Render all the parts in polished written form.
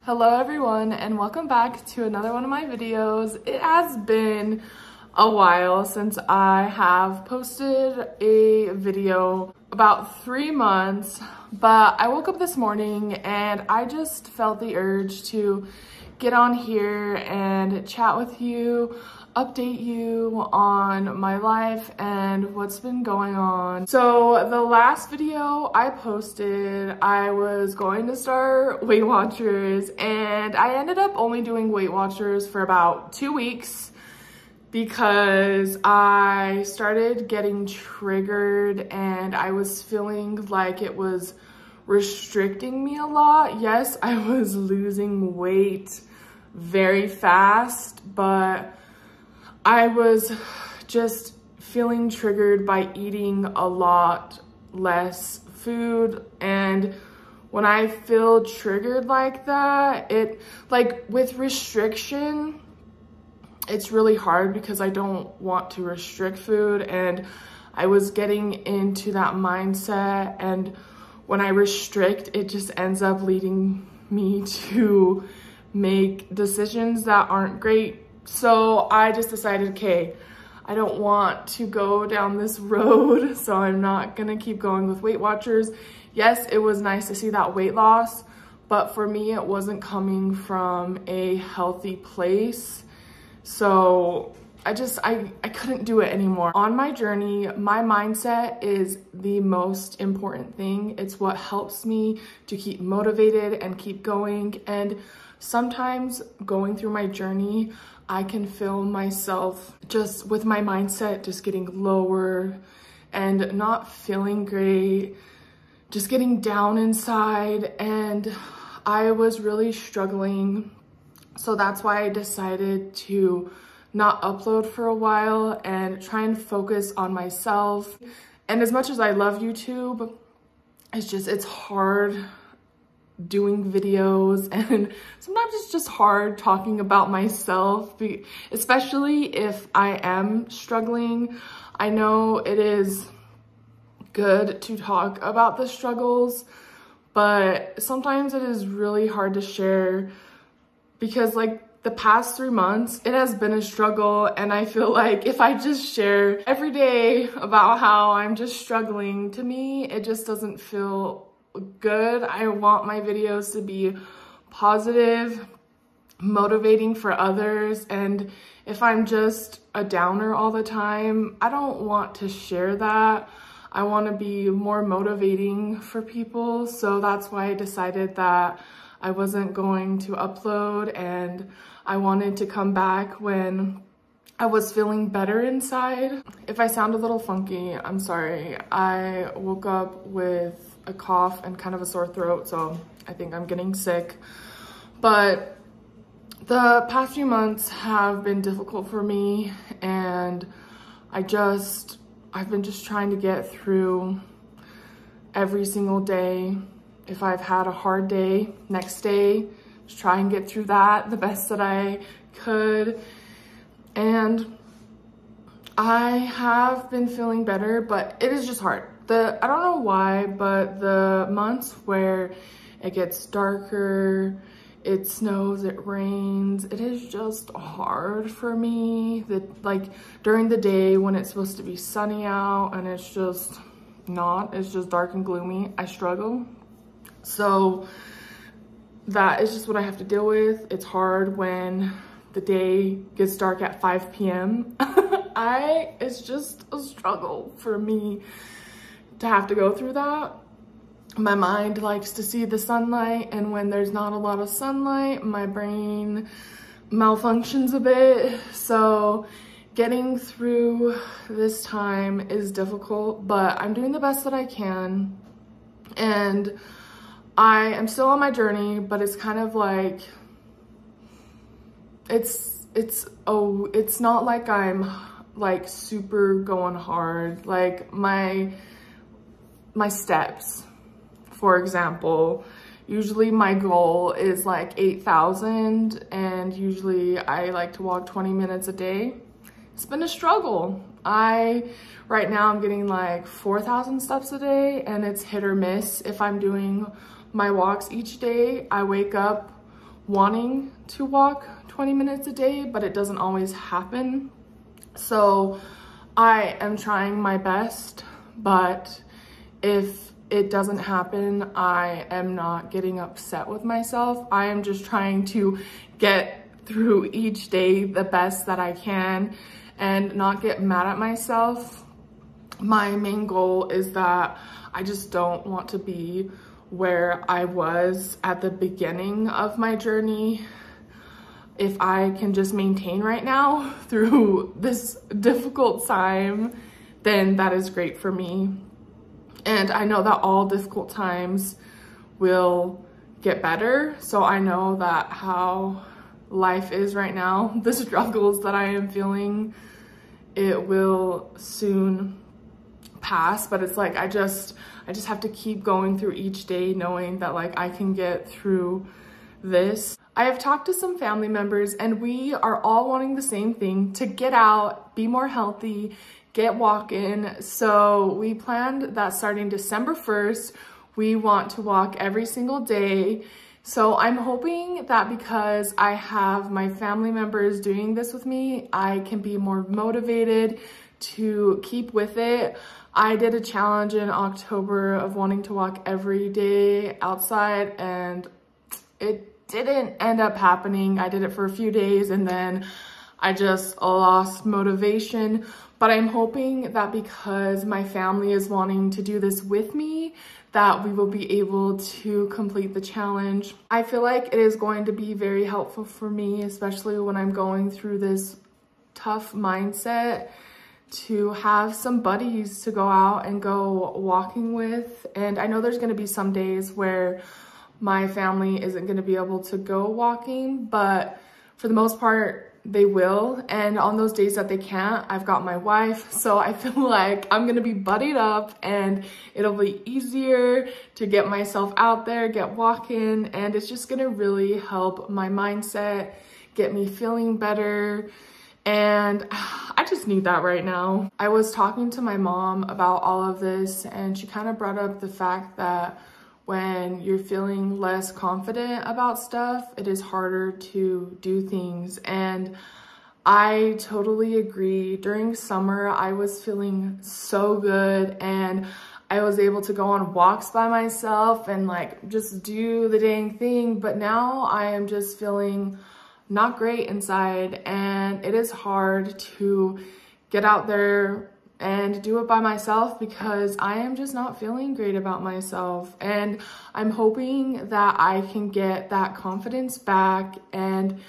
Hello everyone and welcome back to another one of my videos. It has been a while since I have posted a video, about 3 months, but I woke up this morning and I just felt the urge to get on here and chat with you, update you on my life and what's been going on. So the last video I posted, I was going to start Weight Watchers and I ended up only doing Weight Watchers for about 2 weeks because I started getting triggered and I was feeling like it was restricting me a lot. Yes, I was losing weight very fast, but I was just feeling triggered by eating a lot less food. And when I feel triggered like that, with restriction, it's really hard because I don't want to restrict food. And I was getting into that mindset. And when I restrict, it just ends up leading me to make decisions that aren't great. So I just decided, okay, I don't want to go down this road, so I'm not gonna keep going with Weight Watchers. Yes, it was nice to see that weight loss, but for me, it wasn't coming from a healthy place. So I couldn't do it anymore. On my journey, my mindset is the most important thing. It's what helps me to keep motivated and keep going. And sometimes going through my journey, I can feel myself just with my mindset just getting lower and not feeling great, just getting down inside. And I was really struggling. So that's why I decided to not upload for a while and try and focus on myself. And as much as I love YouTube, it's hard doing videos, and sometimes it's just hard talking about myself, especially if I am struggling. I know it is good to talk about the struggles, but sometimes it is really hard to share because the past 3 months, it has been a struggle. And I feel like if I just share every day about how I'm just struggling, to me, it just doesn't feel good. I want my videos to be positive, motivating for others. And if I'm just a downer all the time, I don't want to share that. I want to be more motivating for people. So that's why I decided that I wasn't going to upload, and I wanted to come back when I was feeling better inside. If I sound a little funky, I'm sorry. I woke up with a cough and kind of a sore throat, so I think I'm getting sick. But the past few months have been difficult for me, and I've been just trying to get through every single day. If I've had a hard day, next day, just try and get through that the best that I could. And I have been feeling better, but it is just hard. I don't know why, but the months where it gets darker, it snows, it rains, it is just hard for me. During the day when it's supposed to be sunny out and it's just not, it's just dark and gloomy, I struggle. So that is just what I have to deal with. It's hard when the day gets dark at 5 p.m. It's just a struggle for me to have to go through that. My mind likes to see the sunlight, and when there's not a lot of sunlight, my brain malfunctions a bit. So getting through this time is difficult, but I'm doing the best that I can. And I am still on my journey, but it's kind of like, it's not like I'm super going hard. Like my steps, for example, usually my goal is 8,000, and usually I like to walk 20 minutes a day. It's been a struggle. Right now I'm getting 4,000 steps a day, and it's hit or miss if I'm doing my walks each day. I wake up wanting to walk 20 minutes a day, but it doesn't always happen. So I am trying my best, but if it doesn't happen, I am not getting upset with myself. I am just trying to get through each day the best that I can and not get mad at myself. My main goal is that I just don't want to be where I was at the beginning of my journey. If I can just maintain right now through this difficult time, then that is great for me. And I know that all difficult times will get better. So I know that how life is right now, the struggles that I am feeling, it will soon pass. But it's like, I just have to keep going through each day knowing that like I can get through this. I have talked to some family members and we are all wanting the same thing: to get out, be more healthy, get walking. So we planned that starting December 1st, we want to walk every single day. So I'm hoping that because I have my family members doing this with me, I can be more motivated to keep with it. I did a challenge in October of wanting to walk every day outside, and it didn't end up happening. I did it for a few days and then I just lost motivation. But I'm hoping that because my family is wanting to do this with me, that we will be able to complete the challenge. I feel like it is going to be very helpful for me, especially when I'm going through this tough mindset, to have some buddies to go out and go walking with. And I know there's going to be some days where my family isn't going to be able to go walking, but for the most part, they will. And on those days that they can't, I've got my wife. So I feel like I'm going to be buddied up and it'll be easier to get myself out there, get walking. And it's just going to really help my mindset, get me feeling better. And I just need that right now. I was talking to my mom about all of this and she kind of brought up the fact that when you're feeling less confident about stuff, it is harder to do things. And I totally agree. During summer, I was feeling so good and I was able to go on walks by myself and like just do the dang thing. But now I am just feeling not great inside, and it is hard to get out there and do it by myself because I am just not feeling great about myself. And I'm hoping that I can get that confidence back and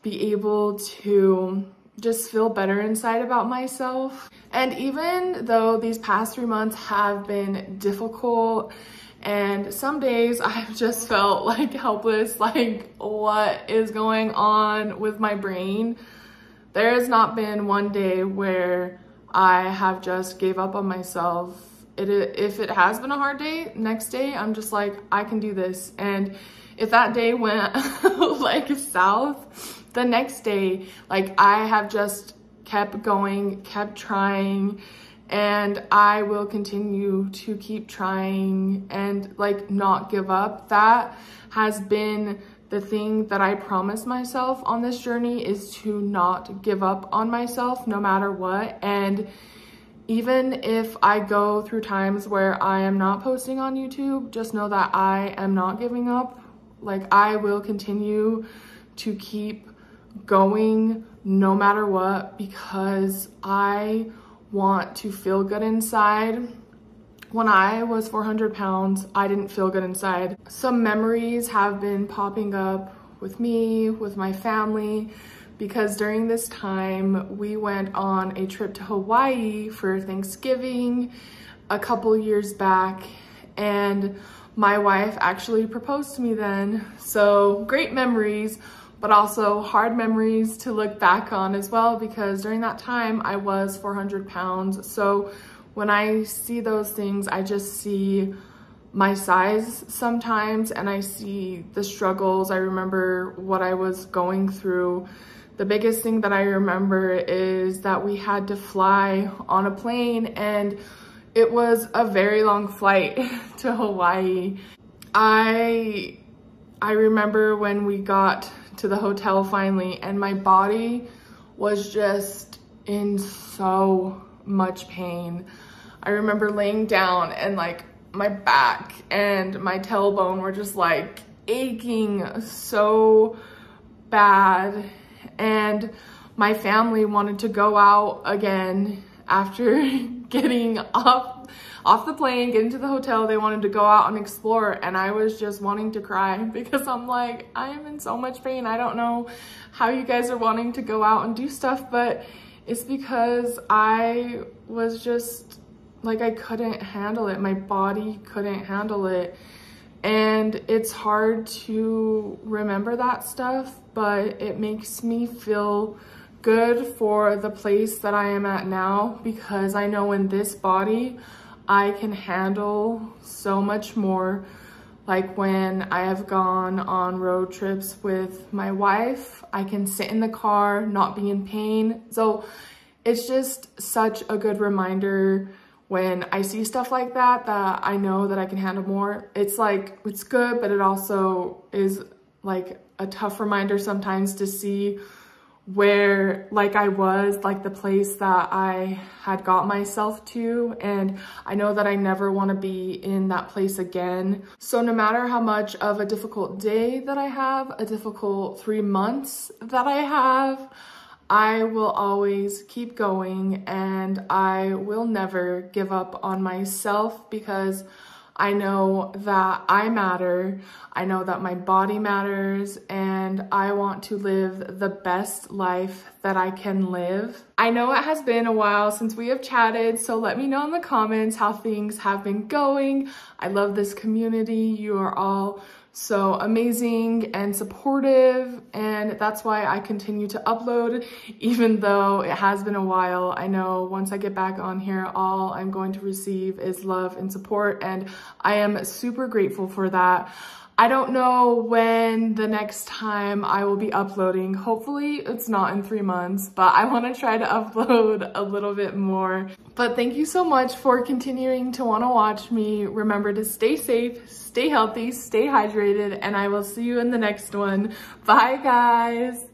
be able to just feel better inside about myself. And even though these past 3 months have been difficult and some days I've just felt like helpless, like what is going on with my brain, there has not been one day where I have just gave up on myself. If it has been a hard day, next day I'm just like, I can do this. And if that day went like south, the next day, like I have just kept going, kept trying, and I will continue to keep trying and like not give up. That has been the thing that I promised myself on this journey, is to not give up on myself no matter what. And even if I go through times where I am not posting on YouTube, just know that I am not giving up. Like I will continue to keep going no matter what, because I want to feel good inside. When I was 400 pounds, I didn't feel good inside. Some memories have been popping up with me, with my family, because during this time, we went on a trip to Hawaii for Thanksgiving a couple years back, and my wife actually proposed to me then. So great memories, but also hard memories to look back on as well, because during that time, I was 400 pounds. So when I see those things, I just see my size sometimes, and I see the struggles. I remember what I was going through. The biggest thing that I remember is that we had to fly on a plane, and it was a very long flight to Hawaii. I I remember when we got to the hotel finally, and my body was just in so much pain. I remember laying down and like my back and my tailbone were just like aching so bad. And my family wanted to go out again after getting off the plane, getting to the hotel. They wanted to go out and explore, and I was just wanting to cry because I'm like, I am in so much pain. I don't know how you guys are wanting to go out and do stuff, but it's because I was just like, I couldn't handle it. My body couldn't handle it. And it's hard to remember that stuff, but it makes me feel good for the place that I am at now, because I know in this body, I can handle so much more. Like when I have gone on road trips with my wife, I can sit in the car, not be in pain. So it's just such a good reminder when I see stuff like that, that I know that I can handle more. It's like, it's good, but it also is like a tough reminder sometimes to see where like I was, like the place that I had got myself to. And I know that I never want to be in that place again. So no matter how much of a difficult day that I have, a difficult 3 months that I have, I will always keep going, and I will never give up on myself, because I know that I matter. I know that my body matters, and I want to live the best life that I can live. I know it has been a while since we have chatted, so let me know in the comments how things have been going. I love this community. You are all so amazing and supportive, and that's why I continue to upload even though it has been a while. I know once I get back on here, all I'm going to receive is love and support, and I am super grateful for that. I don't know when the next time I will be uploading. Hopefully it's not in 3 months, but I want to try to upload a little bit more. But thank you so much for continuing to want to watch me. Remember to stay safe, stay healthy, stay hydrated, and I will see you in the next one. Bye, guys.